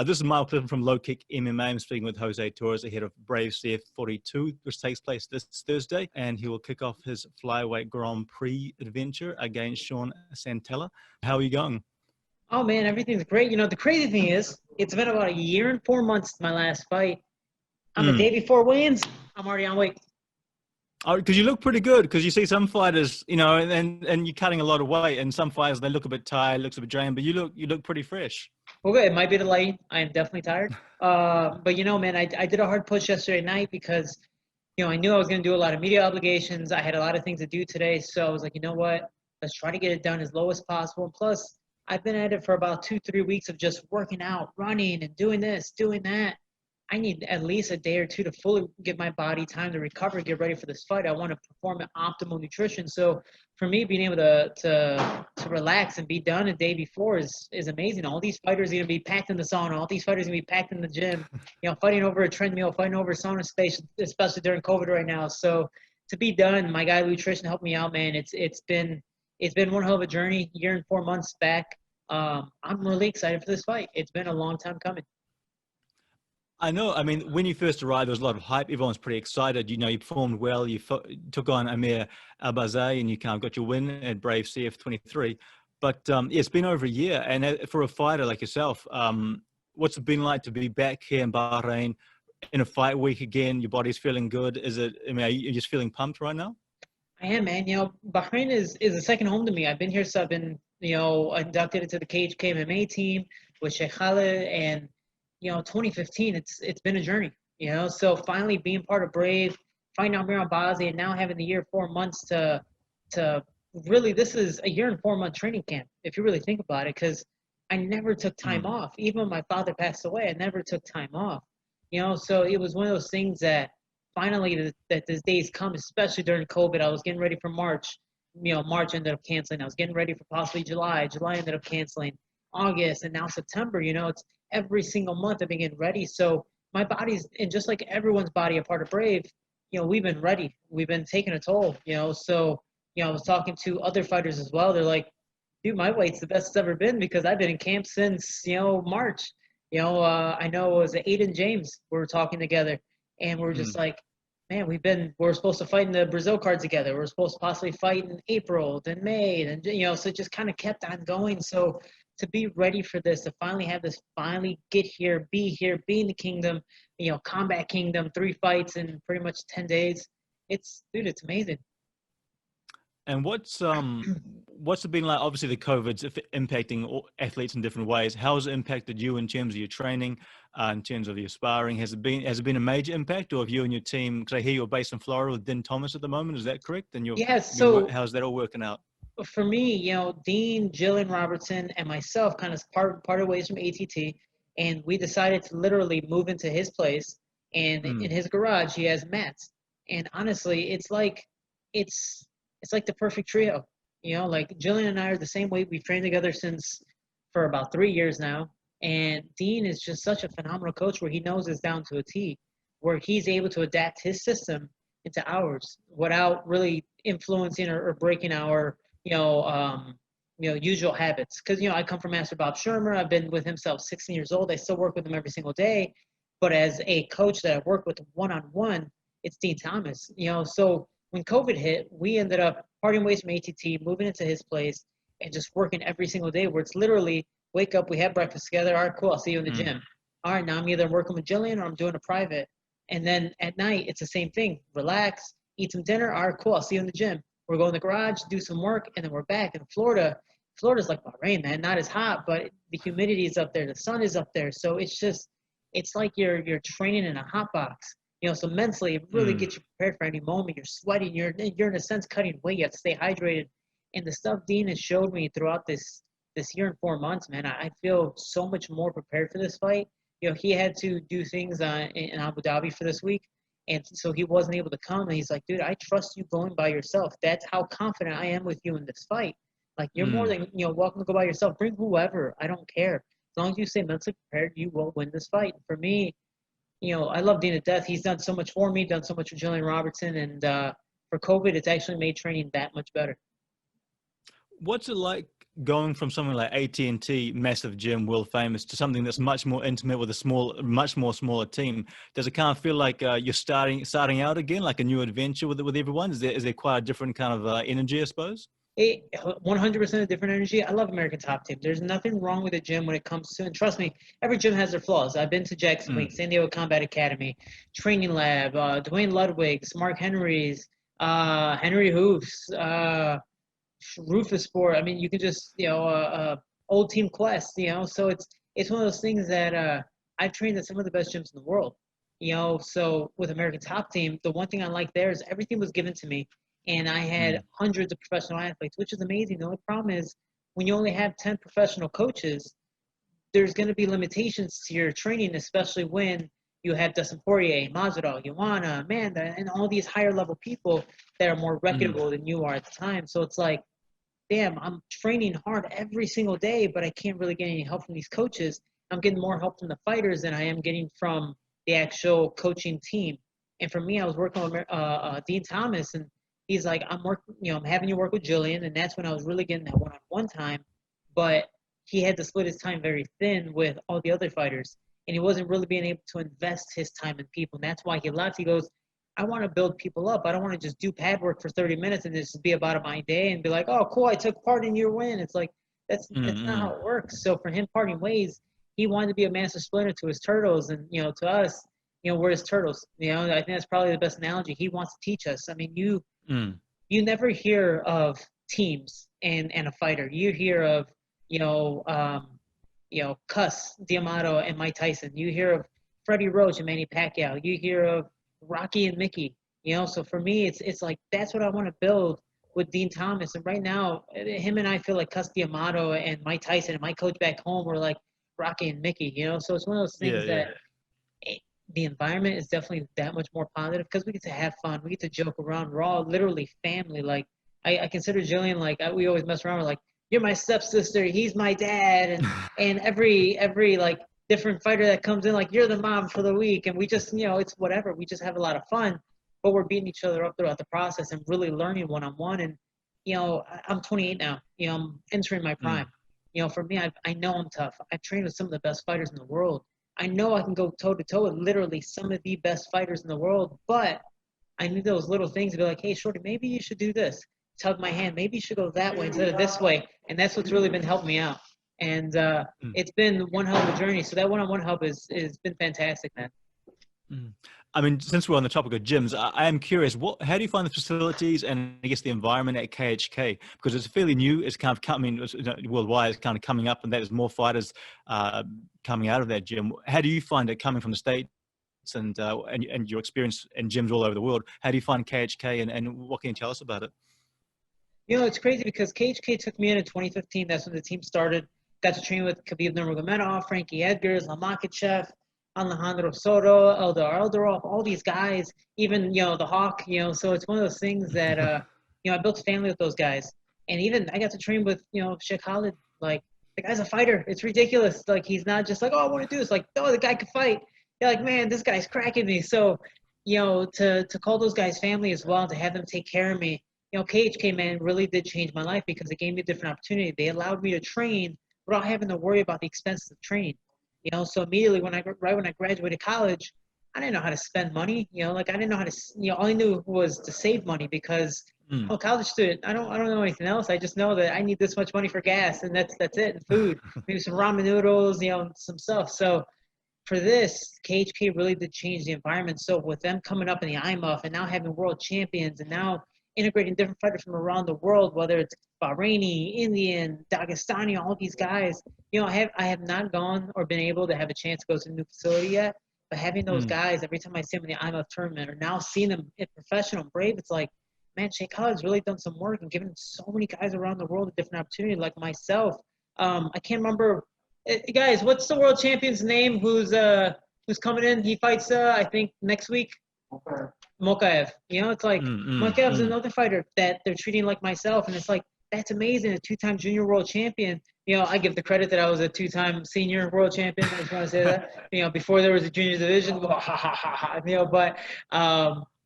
This is Michael Clifton from Low Kick MMA. I'm speaking with Jose Torres ahead of Brave CF 42, which takes place this Thursday, and he will kick off his Flyweight Grand Prix adventure against Sean Santella. How are you going? Oh man, everything's great. The crazy thing is, it's been about a year and 4 months since my last fight. On the day before weigh-ins, I'm already on weight. Oh, because you look pretty good. Because you see some fighters, and you're cutting a lot of weight, and some fighters they look a bit tired, looks a bit drained, but you look pretty fresh. Okay, it might be the light. I am definitely tired. But man, I did a hard push yesterday night because I knew I was going to do a lot of media obligations. I had a lot of things to do today, so I was like, you know what? Let's try to get it done as low as possible. And plus, I've been at it for about 2-3 weeks of just working out, running, and doing this, doing that. I need at least a day or two to fully give my body time to recover, get ready for this fight. I want to perform at optimal nutrition. So for me, being able to relax and be done a day before is amazing. All these fighters are going to be packed in the sauna. All these fighters are going to be packed in the gym, fighting over a treadmill, fighting over a sauna space, especially during COVID right now. So to be done, my guy Nutrition helped me out, man. It's been one hell of a journey, year and 4 months back. I'm really excited for this fight. It's been a long time coming. I know. I mean, when you first arrived, there was a lot of hype. Everyone's pretty excited. You performed well. You took on Amir Albazai, and you kind of got your win at Brave CF 23. But it's been over a year. And for a fighter like yourself, what's it been like to be back here in Bahrain in a fight week again? Your body's feeling good. Are you just feeling pumped right now? I am, man. Bahrain is a second home to me. I've been here, so I've been, inducted into the KHK MMA team with Sheikh Khalid, and 2015, it's been a journey, so finally being part of Brave, fighting out Amir Albazi, and now having the year 4 months to really, this is a year and 4 month training camp, if you really think about it, because I never took time off. Even when my father passed away, I never took time off, so it was one of those things that finally that this day's come, especially during COVID. I was getting ready for March. March ended up canceling. I was getting ready for possibly July. July ended up canceling. August, and now September. It's every single month I've been getting ready. So my body's, and just like everyone's body a part of Brave, we've been ready. We've been taking a toll, So, I was talking to other fighters as well. They're like, dude, my weight's the best it's ever been because I've been in camp since, March. I know it was Aiden James. We were talking together, and we're just like, man, we're supposed to fight in the Brazil card together. We're supposed to possibly fight in April, then May, and, so it just kind of kept on going. So to be ready for this, to finally have this, finally get here, be in the kingdom, combat kingdom, 3 fights in pretty much 10 days. It's amazing. And what's it been like? Obviously, the COVID's impacting all athletes in different ways. How has it impacted you in terms of your training, in terms of your sparring? Has it been a major impact, or have you and your team? Because I hear you're based in Florida with Din Thomas at the moment. Is that correct? And how's that all working out? For me, Dean, Jillian Robertson, and myself kind of parted ways from ATT, and we decided to literally move into his place. And in his garage, he has mats. And honestly, it's like the perfect trio. Like Jillian and I are the same weight. We've trained together for about 3 years now. And Dean is just such a phenomenal coach where he knows us down to a T, where he's able to adapt his system into ours without really influencing or breaking our usual habits. Because, I come from Master Bob Shermer. I've been with him since 16 years old. I still work with him every single day. But as a coach that I work with one-on-one, it's Dean Thomas. So when COVID hit, we ended up parting ways from ATT, moving into his place, and just working every single day where it's literally wake up, we have breakfast together. All right, cool. I'll see you in the gym. All right, now I'm either working with Jillian or I'm doing a private. And then at night, it's the same thing. Relax, eat some dinner. All right, cool. I'll see you in the gym. We're going to the garage, do some work, and then we're back in Florida. Florida's like Bahrain, man. Not as hot, but the humidity is up there. The sun is up there. So it's like you're training in a hot box. So mentally, it really gets you prepared for any moment. You're sweating. You're in a sense cutting weight. You have to stay hydrated. And the stuff Dean has showed me throughout this year and 4 months, man, I feel so much more prepared for this fight. He had to do things in Abu Dhabi for this week. And so he wasn't able to come. And he's like, dude, I trust you going by yourself. That's how confident I am with you in this fight. Like, you're more than, welcome to go by yourself. Bring whoever. I don't care. As long as you stay mentally prepared, you will win this fight. For me, I love Dean to death. He's done so much for me, done so much for Jillian Robertson. And for COVID, it's actually made training that much better. What's it like going from something like AT&T, massive gym, world famous, to something that's much more intimate with a much more smaller team, does it kind of feel like you're starting out again, like a new adventure with everyone? Is there quite a different kind of energy, I suppose? 100% a different energy. I love American Top Team. There's nothing wrong with a gym when it comes to, and trust me, every gym has their flaws. I've been to Jackson Wing, San Diego Combat Academy, Training Lab, Dwayne Ludwig's, Mark Henry's, Henry Hoof's, Rufus Sport. I mean, you can just, old Team Quest, so it's one of those things that I've trained at some of the best gyms in the world. So with American Top Team, the one thing I like there is everything was given to me. And I had hundreds of professional athletes, which is amazing. The only problem is when you only have 10 professional coaches, there's going to be limitations to your training, especially when you have Dustin Poirier, Masvidal, Joanna, Amanda, and all these higher level people that are more reputable than you are at the time. So it's like, damn, I'm training hard every single day, but I can't really get any help from these coaches. I'm getting more help from the fighters than I am getting from the actual coaching team. And for me, I was working with Dean Thomas, and he's like, I'm having you work with Jillian, and that's when I was really getting that one-on-one time. But he had to split his time very thin with all the other fighters, and he wasn't really being able to invest his time in people. And that's why he left. He goes, I want to build people up. I don't want to just do pad work for 30 minutes and just be about my day and be like, oh, cool, I took part in your win. It's like, that's not how it works. So for him parting ways, he wanted to be a master splinter to his turtles, and to us, we're his turtles. I think that's probably the best analogy. He wants to teach us. I mean, you never hear of teams and a fighter. You hear of Cus D'Amato and Mike Tyson. You hear of Freddie Roach and Manny Pacquiao. You hear of Rocky and Mickey. So for me, it's like that's what I want to build with Dean Thomas. And right now, him and I feel like Cus D'Amato and Mike Tyson and my coach back home were like Rocky and Mickey. So it's one of those things that. The environment is definitely that much more positive because we get to have fun. We get to joke around. We're all literally family. Like, I consider Jillian, like, we always mess around. We're like, you're my stepsister. He's my dad. And every like, different fighter that comes in, like, you're the mom for the week. And we just, it's whatever. We just have a lot of fun. But we're beating each other up throughout the process and really learning one-on-one. And, I'm 28 now. I'm entering my prime. For me, I know I'm tough. I've trained with some of the best fighters in the world. I know I can go toe-to-toe with literally some of the best fighters in the world, but I need those little things to be like, hey, Shorty, maybe you should do this. Tug my hand. Maybe you should go that way instead of this way. And that's what's really been helping me out. And it's been one hell of a journey. So that one-on-one help has been fantastic, man. I mean, since we're on the topic of gyms, I am curious, how do you find the facilities and I guess the environment at KHK? Because it's fairly new. It's kind of coming worldwide. It's kind of coming up, and there's more fighters coming out of that gym. How do you find it coming from the States and your experience in gyms all over the world? How do you find KHK, and what can you tell us about it? It's crazy because KHK took me in 2015. That's when the team started. Got to train with Khabib Nurmagomedov, Frankie Edgar, Lomachenko, Alejandro Soto, Eldar Eldarov, all these guys, even, the Hawk, so it's one of those things that, I built a family with those guys. And even I got to train with, Sheikh Khalid, like, the guy's a fighter. It's ridiculous. Like, he's not just like, oh, I want to do this. Like, oh, the guy can fight. You're like, man, this guy's cracking me. So, to call those guys family as well, to have them take care of me, KHK, man, really did change my life because it gave me a different opportunity. They allowed me to train without having to worry about the expenses of training. So immediately when I graduated college, I didn't know how to spend money. I didn't know how to. All I knew was to save money because I'm a college student. I don't know anything else. I just know that I need this much money for gas, and that's it. And food, maybe some ramen noodles, some stuff. So for this, KHK really did change the environment. So with them coming up in the IMF and now having world champions and now integrating different fighters from around the world, whether it's Bahraini, Indian, Dagestani, all these guys. I have not gone or been able to have a chance to go to a new facility yet, but having those guys, every time I see them in the IMF tournament or now seeing them in professional and Brave, it's like, man, Sheikh Khaled's really done some work and given so many guys around the world a different opportunity like myself. I can't remember. Guys, what's the world champion's name who's coming in? He fights, I think, next week. Mokaev. It's like Mokaev's another fighter that they're treating like myself, and it's like, that's amazing. A two-time junior world champion. I give the credit that I was a two-time senior world champion. I just want to say that. Before there was a junior division. But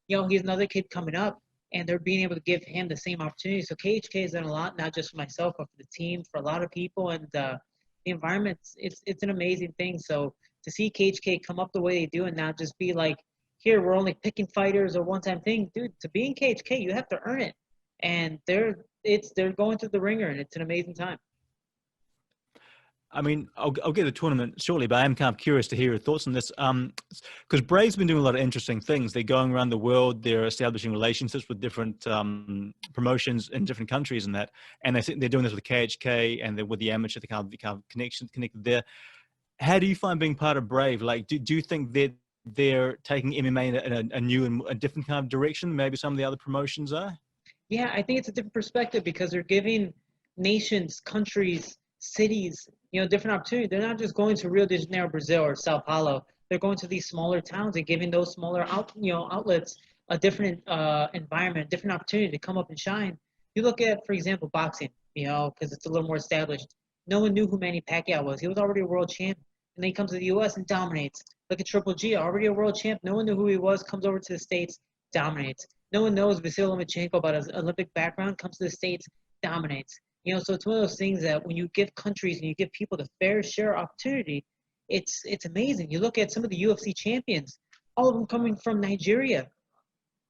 he's another kid coming up, and they're being able to give him the same opportunity. So KHK has done a lot, not just for myself, but for the team, for a lot of people, and the environment. It's an amazing thing. So to see KHK come up the way they do, and not just be like, here we're only picking fighters or one-time thing, dude. To be in KHK, you have to earn it, and they're going through the ringer, and it's an amazing time. I mean, I'll get the tournament shortly, but I am kind of curious to hear your thoughts on this. Because Brave's been doing a lot of interesting things. They're going around the world. They're establishing relationships with different promotions in different countries and that. And they're doing this with KHK and with the amateur, the kind of connections connected there. How do you find being part of Brave? Like, do you think that they're taking MMA in a new and a different kind of direction? Maybe some of the other promotions are? Yeah, I think it's a different perspective because they're giving nations, countries, cities, different opportunity. They're not just going to Rio de Janeiro, Brazil, or Sao Paulo. They're going to these smaller towns and giving those smaller outlets a different environment, different opportunity to come up and shine. You look at, for example, boxing, because it's a little more established. No one knew who Manny Pacquiao was. He was already a world champ, and then he comes to the U.S. and dominates. Look at Triple G, already a world champ. No one knew who he was. Comes over to the States, dominates. No one knows Vasily Lomachenko about his Olympic background. Comes to the States, dominates. So it's one of those things that when you give countries and you give people the fair share opportunity, it's amazing. You look at some of the UFC champions, all of them coming from Nigeria.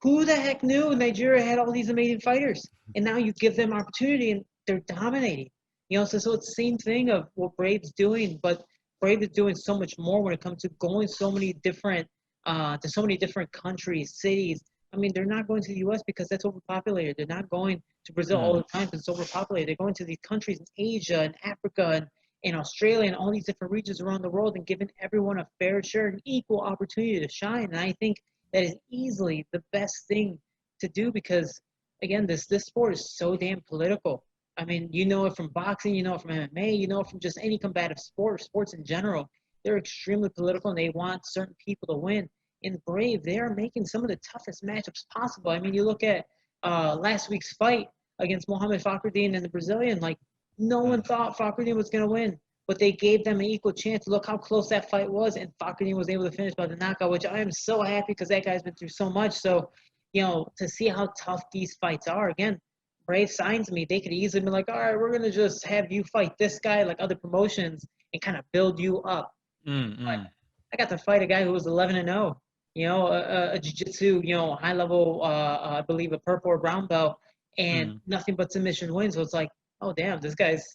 Who the heck knew Nigeria had all these amazing fighters? And now you give them opportunity and they're dominating. So it's the same thing of what Brave's doing, but Brave is doing so much more when it comes to going so many different to so many different countries, cities. I mean, they're not going to the U.S. because that's overpopulated. They're not going to Brazil all the time because it's overpopulated. They're going to these countries in Asia and Africa and Australia and all these different regions around the world and giving everyone a fair share and equal opportunity to shine. And I think that is easily the best thing to do because, again, this sport is so damn political. I mean, you know it from boxing, you know it from MMA, you know it from just any combative sports in general. They're extremely political and they want certain people to win. In Brave, they are making some of the toughest matchups possible. I mean, you look at last week's fight against Mohamed Fakhreddin and the Brazilian. Like, no one thought Fakhreddin was going to win, but they gave them an equal chance. Look how close that fight was, and Fakhreddin was able to finish by the knockout, which I am so happy because that guy's been through so much. So, to see how tough these fights are, again, Brave signs me. They could easily be like, all right, we're going to just have you fight this guy like other promotions and kind of build you up. But I got to fight a guy who was 11-0. A jiu-jitsu, high level, I believe a purple or brown belt, and nothing but submission wins. So it's like, oh damn, this guy's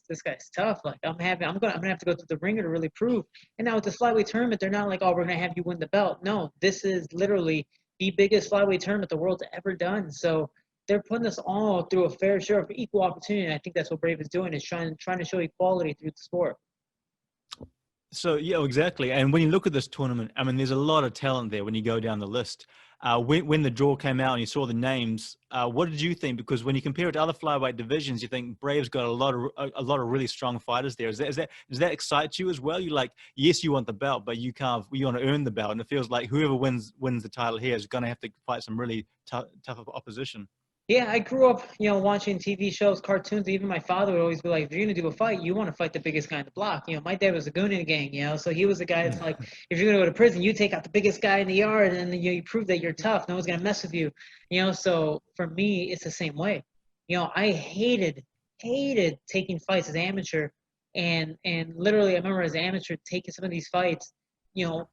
tough. Like I'm gonna have to go to the ringer to really prove. And now with the flyweight tournament, they're not like, oh, we're gonna have you win the belt. No, this is literally the biggest flyweight tournament the world's ever done. So they're putting us all through a fair share of equal opportunity. And I think that's what Brave is doing, is trying to show equality through the sport. So, yeah, exactly. And when you look at this tournament, I mean, there's a lot of talent there when you go down the list. When the draw came out and you saw the names, what did you think? Because when you compare it to other flyweight divisions, you think Brave's got a lot of really strong fighters there. Does that excite you as well? You like, yes, you want the belt, but you want to earn the belt, and it feels like whoever wins the title here is going to have to fight some really tough opposition. Yeah, I grew up, watching TV shows, cartoons. Even my father would always be like, if you're going to do a fight, you want to fight the biggest guy in the block. My dad was a goon in the gang, so he was the guy that's like, if you're going to go to prison, you take out the biggest guy in the yard and then you prove that you're tough. No one's going to mess with you. So for me, it's the same way. I hated taking fights as amateur. And literally, I remember as an amateur taking some of these fights,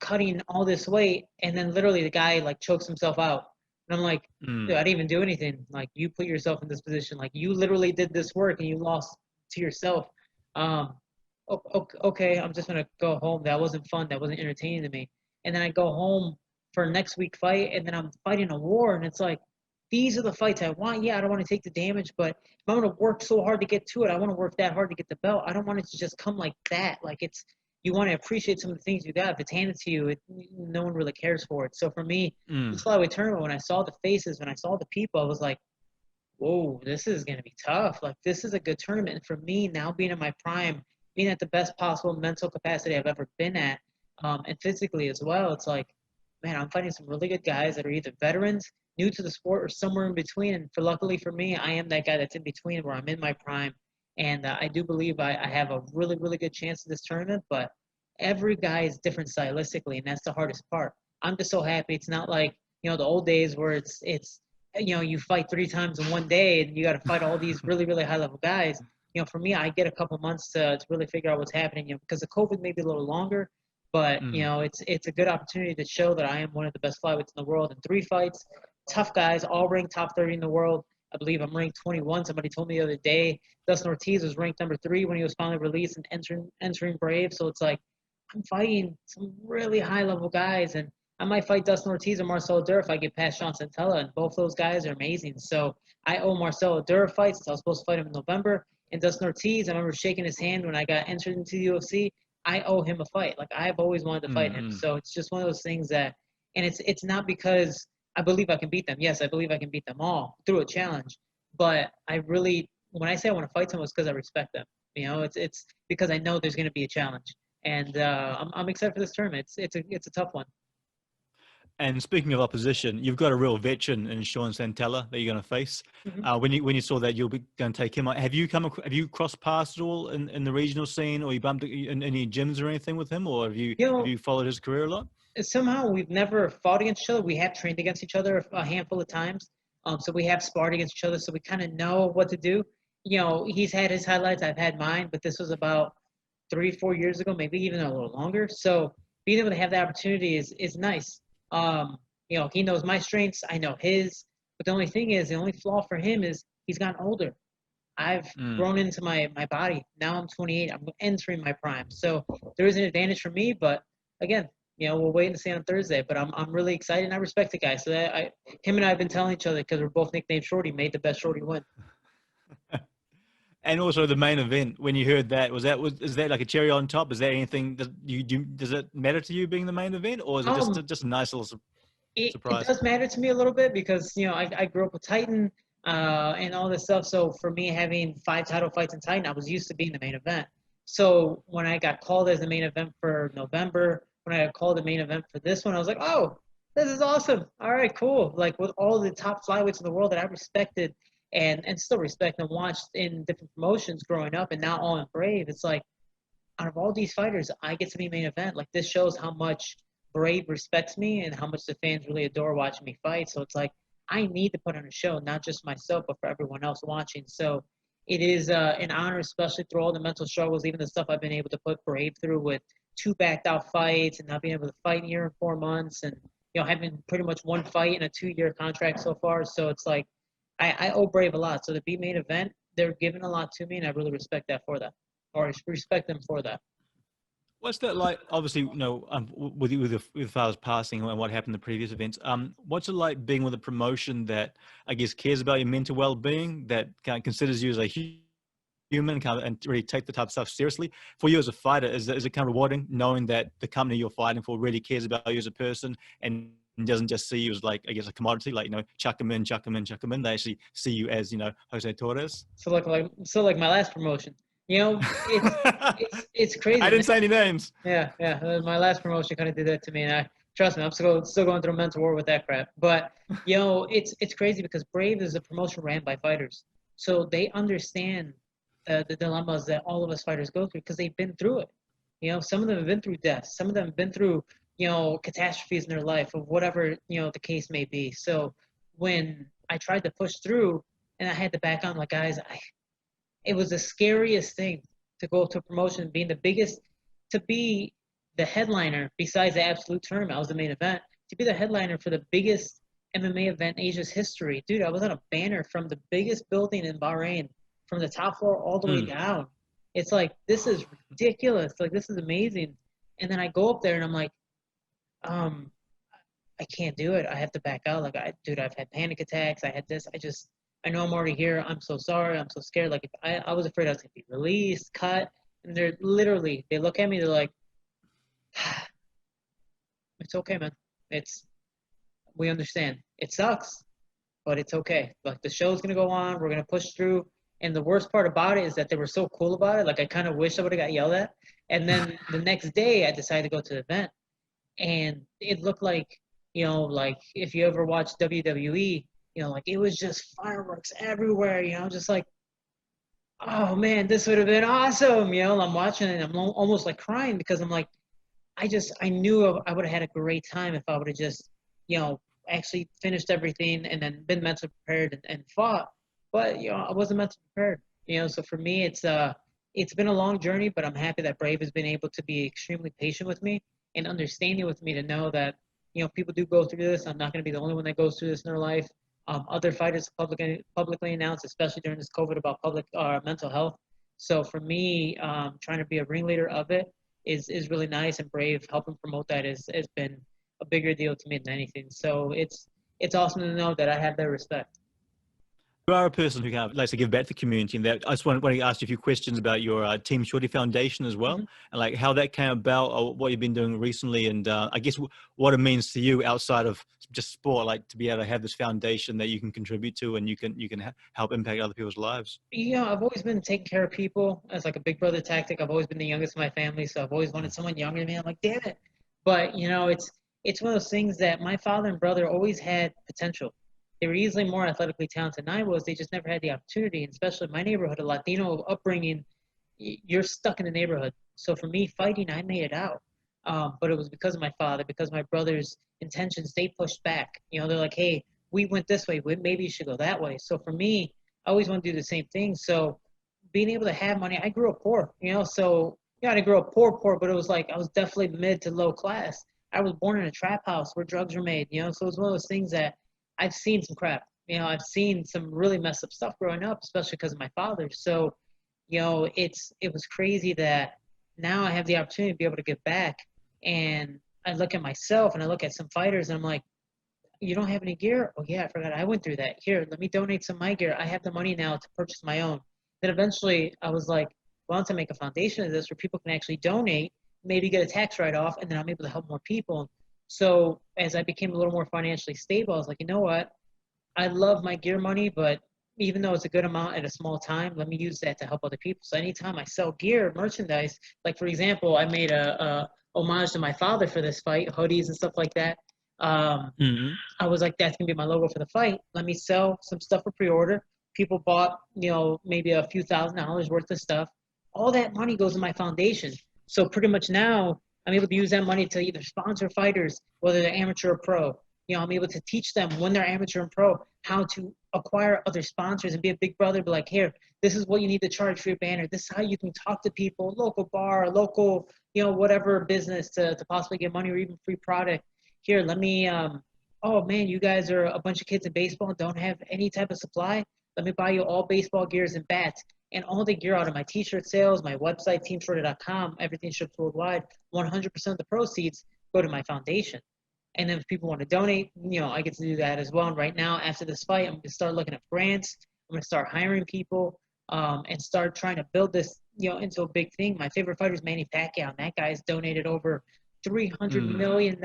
cutting all this weight. And then literally the guy like chokes himself out. And I'm like, dude, I didn't even do anything. Like, you put yourself in this position. Like, you literally did this work and you lost to yourself. Okay, I'm just going to go home. That wasn't fun. That wasn't entertaining to me. And then I go home for next week fight, and then I'm fighting a war. And it's like, these are the fights I want. Yeah, I don't want to take the damage, but if I'm going to work so hard to get to it, I want to work that hard to get the belt. I don't want it to just come like that. Like, you want to appreciate some of the things you got. If it's handed to you, no one really cares for it. So for me, this flyweight tournament, when I saw the faces, when I saw the people, I was like, whoa, this is going to be tough. Like, this is a good tournament. And for me, now being in my prime, being at the best possible mental capacity I've ever been at, and physically as well, it's like, man, I'm fighting some really good guys that are either veterans, new to the sport, or somewhere in between. And luckily for me, I am that guy that's in between where I'm in my prime. And I do believe I have a really, really good chance in this tournament, but every guy is different stylistically, and that's the hardest part. I'm just so happy it's not like, the old days where it's you fight 3 times in one day and you got to fight all these really, really high level guys. For me, I get a couple months to really figure out what's happening, because the COVID may be a little longer, but, it's a good opportunity to show that I am one of the best flyweights in the world in 3 fights, tough guys, all ranked top 30 in the world. I believe I'm ranked 21. Somebody told me the other day Dustin Ortiz was ranked number 3 when he was finally released and entering Brave. So it's like I'm fighting some really high level guys, and I might fight Dustin Ortiz or Marcelo Dur if I get past Sean Santella, and both those guys are amazing. So I owe Marcelo Dur a fight since I was supposed to fight him in November. And Dustin Ortiz, I remember shaking his hand when I got entered into the UFC. I owe him a fight. Like, I've always wanted to fight him. So it's just one of those things that, and it's not because I believe I can beat them. Yes, I believe I can beat them all through a challenge. But I really, when I say I want to fight someone, it's because I respect them. It's because I know there's going to be a challenge. And I'm excited for this tournament. It's a tough one. And speaking of opposition, you've got a real veteran in Sean Santella that you're going to face. When you saw that you'll be going to take him on, have you crossed paths at all in the regional scene, or you bumped in any gyms or anything with him, or have you followed his career a lot? Somehow we've never fought against each other. We have trained against each other a handful of times. So we have sparred against each other, so we kind of know what to do. He's had his highlights, I've had mine, but this was about 3-4 years ago, maybe even a little longer. So being able to have the opportunity is nice. He knows my strengths, I know his. But the only thing is, the only flaw for him is he's gotten older. I've grown into my body. Now I'm 28. I'm entering my prime. So there is an advantage for me, but again, we'll wait and see on Thursday. But I'm really excited, and I respect the guy. So him and I have been telling each other, because we're both nicknamed Shorty, made the best Shorty win. And also the main event, when you heard that, is that like a cherry on top? Is there anything that does it matter to you being the main event, or is it just a nice little surprise? It does matter to me a little bit because, I grew up with Titan and all this stuff. So for me, having 5 title fights in Titan, I was used to being the main event. So when I got called as the main event for November, when I got called the main event for this one, I was like, oh, this is awesome. All right, cool. Like, with all the top flyweights in the world that I respected and still respect and watched in different promotions growing up, and now all in Brave, it's like, out of all these fighters, I get to be main event. Like, this shows how much Brave respects me and how much the fans really adore watching me fight. So it's like, I need to put on a show, not just myself, but for everyone else watching. So it is an honor, especially through all the mental struggles, even the stuff I've been able to put Brave through with 2 backed out fights and not being able to fight in here in 4 months, and having pretty much 1 fight in a 2-year contract so far. So it's like, I owe Brave a lot. So to be main event, they're giving a lot to me, and I really respect that for that, or respect them for that. What's that like? Obviously, with your father's passing and what happened in the previous events, what's it like being with a promotion that I guess cares about your mental well-being, that kind of considers you as a human, and really take the type of stuff seriously? For you as a fighter, is it kind of rewarding knowing that the company you're fighting for really cares about you as a person and doesn't just see you as, like, I guess, a commodity, like, chuck them in. They actually see you as, Jose Torres. So like my last promotion, it's crazy. I didn't say any names. Yeah. My last promotion kind of did that to me, and trust me, I'm still going through a mental war with that crap. But it's crazy because Brave is a promotion ran by fighters, so they understand the dilemmas that all of us fighters go through because they've been through it. Some of them have been through death. Some of them have been through catastrophes in their life, or whatever the case may be. So when I tried to push through and I had to back on, like, guys, it was the scariest thing to go to a promotion, being the biggest, to be the headliner besides the absolute tournament. I was the main event. To be the headliner for the biggest MMA event in Asia's history. Dude, I was on a banner from the biggest building in Bahrain, from the top floor all the way down. It's like, this is ridiculous. Like, this is amazing. And then I go up there and I'm like, I can't do it. I have to back out. Like, I've had panic attacks. I had this. I know I'm already here. I'm so sorry. I'm so scared. Like, if I was afraid I was going to be released, cut. And they look at me. They're like, it's okay, man. We understand. It sucks, but it's okay. Like, the show's going to go on. We're going to push through. And the worst part about it is that they were so cool about it. Like, I kind of wish I would have got yelled at. And then the next day I decided to go to the event. And it looked like, like if you ever watched WWE, like, it was just fireworks everywhere, just like, oh man, this would have been awesome. I'm watching it and I'm almost like crying because I'm like, I knew I would have had a great time if I would have just, actually finished everything and then been mentally prepared and fought. But I wasn't mentally prepared. So for me, it's been a long journey, but I'm happy that Brave has been able to be extremely patient with me and understanding with me to know that people do go through this. I'm not going to be the only one that goes through this in their life. Other fighters publicly announced, especially during this COVID, about public mental health. So for me, trying to be a ringleader of it is really nice, and Brave helping promote that has been a bigger deal to me than anything. So it's awesome to know that I have their respect. You are a person who kind of likes to give back to the community, and that I just want to ask you a few questions about your Team Shorty Foundation as well, Mm-hmm. and like how that came about, or what you've been doing recently, and I guess what it means to you outside of just sport, like to be able to have this foundation that you can contribute to, and you can help impact other people's lives. I've always been taking care of people as like a big brother tactic. I've always been the youngest in my family, so I've always wanted someone younger than me. I'm like, damn it. But it's one of those things that my father and brother always had potential. They were easily more athletically talented than I was. They just never had the opportunity. And especially in my neighborhood, a Latino upbringing, you're stuck in the neighborhood. So for me, fighting, I made it out. But it was because of my father, because my brother's intentions. They pushed back. They're like, hey, we went this way. Maybe you should go that way. So for me, I always want to do the same thing. So being able to have money, I grew up poor, so I didn't grow up poor, but it was like I was definitely mid to low class. I was born in a trap house where drugs were made, so it was one of those things that I've seen some crap. I've seen some really messed up stuff growing up, especially because of my father. So, it was crazy that now I have the opportunity to be able to give back. And I look at myself and I look at some fighters and I'm like, you don't have any gear? Oh yeah, I forgot. I went through that. Here, let me donate some of my gear. I have the money now to purchase my own. Then eventually I was like, why don't I make a foundation of this where people can actually donate, maybe get a tax write-off, and then I'm able to help more people. So as I became a little more financially stable, I was like, you know what? I love my gear money, but even though it's a good amount at a small time, let me use that to help other people. So anytime I sell gear, merchandise, like for example, I made a homage to my father for this fight, hoodies and stuff like that. Mm-hmm. I was like, that's gonna be my logo for the fight. Let me sell some stuff for pre-order. People bought, maybe a few $1,000s worth of stuff. All that money goes to my foundation. So pretty much now I'm able to use that money to either sponsor fighters, whether they're amateur or pro. I'm able to teach them when they're amateur and pro how to acquire other sponsors and be a big brother. Be like, here, this is what you need to charge for your banner. This is how you can talk to people, local bar, local, whatever business to possibly get money or even free product. Here, let me, oh man, you guys are a bunch of kids in baseball and don't have any type of supply. Let me buy you all baseball gears and bats and all the gear out of my t-shirt sales, my website, teamshorty.com, everything ships worldwide. 100% of the proceeds go to my foundation. And then if people want to donate, I get to do that as well. And right now, after this fight, I'm going to start looking at grants. I'm going to start hiring people and start trying to build this, into a big thing. My favorite fighter is Manny Pacquiao, and that guy's donated over $300 million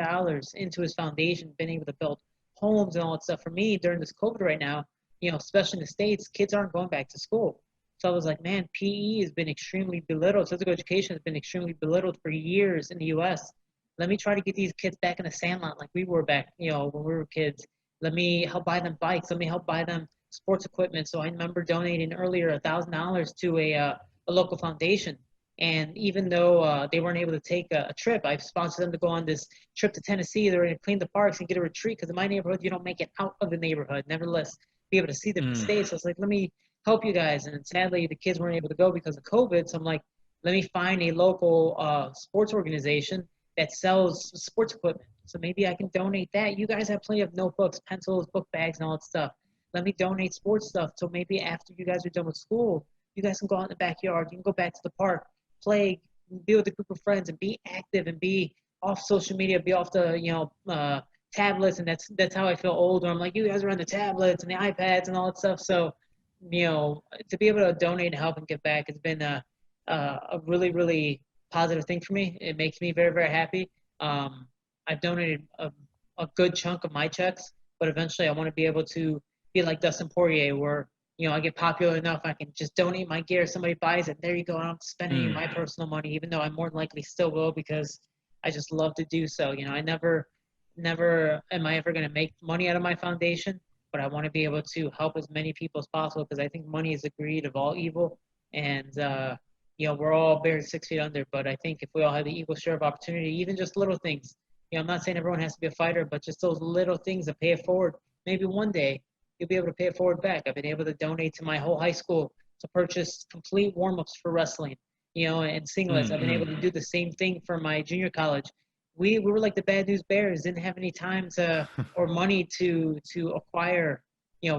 into his foundation, been able to build homes and all that stuff. For me, during this COVID right now, especially in the States, kids aren't going back to school. So I was like, man, PE has been extremely belittled. Physical education has been extremely belittled for years in the U.S. Let me try to get these kids back in the sandlot like we were back, when we were kids. Let me help buy them bikes. Let me help buy them sports equipment. So I remember donating earlier $1,000 to a local foundation. And even though they weren't able to take a trip, I've sponsored them to go on this trip to Tennessee. They're going to clean the parks and get a retreat because in my neighborhood, you don't make it out of the neighborhood. Nevertheless, be able to see different states. So I was like, let me help you guys. And sadly, the kids weren't able to go because of COVID. So I'm like, let me find a local sports organization that sells sports equipment. So maybe I can donate that. You guys have plenty of notebooks, pencils, book bags, and all that stuff. Let me donate sports stuff. So maybe after you guys are done with school, you guys can go out in the backyard. You can go back to the park, play, be with a group of friends, and be active and be off social media, be off the tablets. And that's how I feel older. I'm like, you guys are on the tablets and the iPads and all that stuff. So to be able to donate and help and give back has been a really, really positive thing for me. It makes me very, very happy. I've donated a good chunk of my checks, but eventually I want to be able to be like Dustin Poirier, where I get popular enough, I can just donate my gear. Somebody buys it. There you go. I don't spend any of my personal money, even though I more than likely still will because I just love to do so. I never am I ever going to make money out of my foundation, but I want to be able to help as many people as possible because I think money is the greed of all evil. And, we're all buried 6 feet under, but I think if we all had the equal share of opportunity, even just little things, I'm not saying everyone has to be a fighter, but just those little things that pay it forward. Maybe one day you'll be able to pay it forward back. I've been able to donate to my whole high school to purchase complete warm-ups for wrestling, and singlets. I've been able to do the same thing for my junior college. We were like the Bad News Bears, didn't have any time or money to acquire,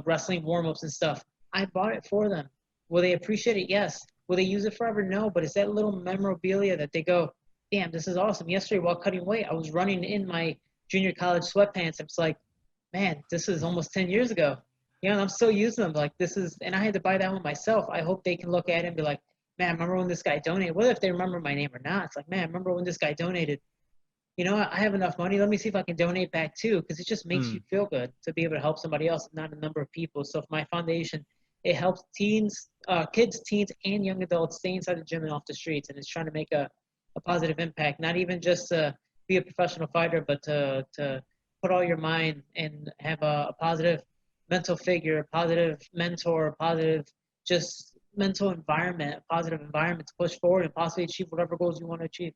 wrestling warm-ups and stuff. I bought it for them. Will they appreciate it? Yes. Will they use it forever? No. But it's that little memorabilia that they go, damn, this is awesome. Yesterday while cutting weight, I was running in my junior college sweatpants. It's like, man, this is almost 10 years ago. And I'm still using them. Like, and I had to buy that one myself. I hope they can look at it and be like, man, remember when this guy donated? Whether if they remember my name or not, it's like, man, remember when this guy donated? I have enough money. Let me see if I can donate back too, because it just makes you feel good to be able to help somebody else, not a number of people. So if my foundation, it helps kids, teens, and young adults stay inside the gym and off the streets, and it's trying to make a positive impact, not even just to be a professional fighter, but to put all your mind and have a positive mental figure, a positive mentor, a positive just mental environment, a positive environment to push forward and possibly achieve whatever goals you want to achieve.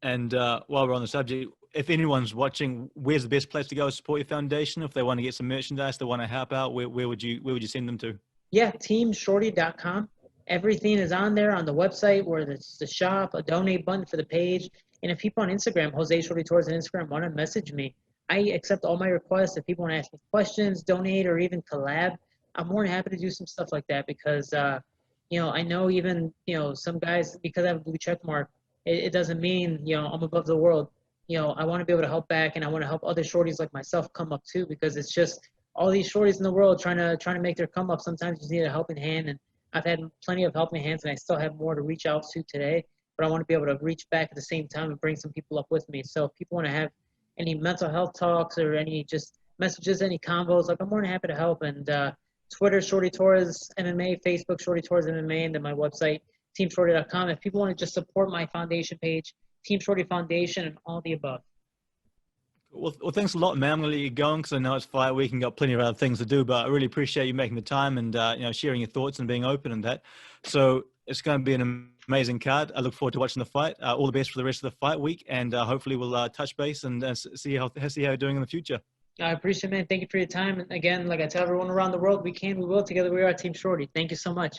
And while we're on the subject, if anyone's watching, where's the best place to go to support your foundation? If they want to get some merchandise, they want to help out, where would you send them to? Yeah, teamshorty.com. Everything is on there on the website, where there's the shop, a donate button for the page. And if people on Instagram, Jose Shorty Torres on Instagram, want to message me, I accept all my requests. If people want to ask me questions, donate, or even collab, I'm more than happy to do some stuff like that, because, I know even, some guys, because I have a blue check mark, it doesn't mean, I'm above the world. I want to be able to help back, and I want to help other shorties like myself come up too, because it's just all these shorties in the world trying to make their come up. Sometimes you just need a helping hand, and I've had plenty of helping hands, and I still have more to reach out to today, but I want to be able to reach back at the same time and bring some people up with me. So if people want to have any mental health talks or any just messages, any combos, like, I'm more than happy to help. And Twitter, Shorty Torres MMA, Facebook, Shorty Torres MMA, and then my website, teamshorty.com. If people want to just support my foundation page, Team Shorty Foundation, and all the above. Well, thanks a lot, man. I'm going to let you go because I know it's fight week and got plenty of other things to do, but I really appreciate you making the time and, sharing your thoughts and being open and that. So it's going to be an amazing card. I look forward to watching the fight. All the best for the rest of the fight week, and hopefully we'll touch base and see how you're doing in the future. I appreciate it, man. Thank you for your time. And again, like I tell everyone around the world, we will. Together we are Team Shorty. Thank you so much.